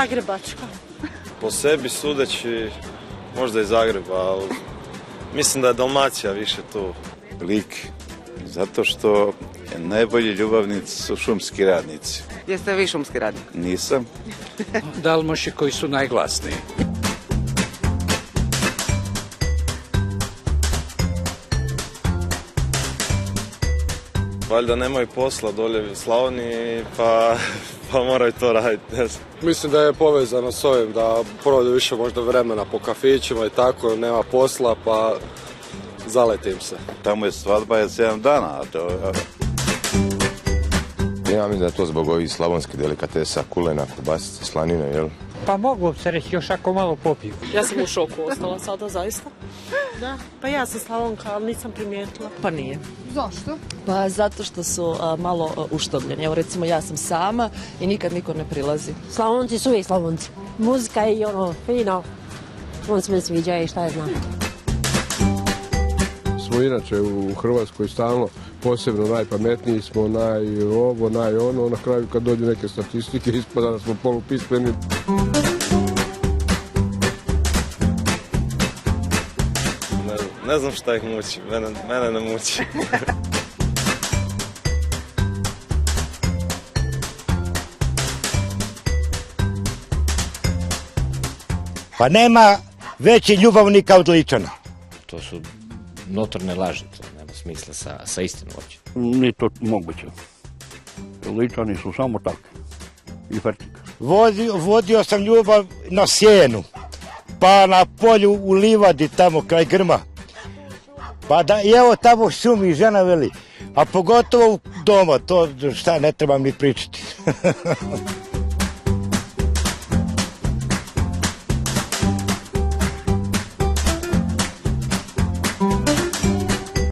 Zagrebačka. Po sebi sudeći možda i Zagreb, ali mislim da je Dalmacija više tu. Lik, zato što najbolji ljubavnici su šumski radnici. Jeste vi šumski radnik? Nisam. Dalmoši koji su najglasniji. Valjda nemaju posla dolje u Slavoniji, pa moraju to raditi. Mislim da je povezano s ovim, da provode više možda vremena po kafićima i tako, nema posla, pa zaletim se. Tamo je svadba je 7 dana. Ja mislim da je to zbog ovih slavonskih delikatesa, kulena, kobasice, slanine, jel? Pa mogu se reći još ako malo popiju. Ja sam u šoku ostala sada, zaista. Da, pa ja sam Slavonka, ali nisam primijetila. Pa nije. Zašto? Pa zato što su malo uštogljeni. Evo recimo ja sam sama i nikad niko ne prilazi. Slavonci su uvijek Slavonci. Muzika je i ono fino. On se mi sviđa i šta je znam. Smo inače u Hrvatskoj stalno posebno najpametniji smo, naj ono, na kraju kad dođu neke statistike ispada da smo polupismeni. Ne znam šta ih muči, mene ne muči. Pa nema veći ljubavnika od Ličana. To su notorne laži, to nema smisla sa istinom uopće. Nije to moguće. Ličani su samo takvi. I fertika. Vodio sam ljubav na sjenu, pa na polju u livadi tamo kraj grma. Pa da i evo tamo šumi žena veli, a pogotovo doma, to šta ne trebam ni pričati.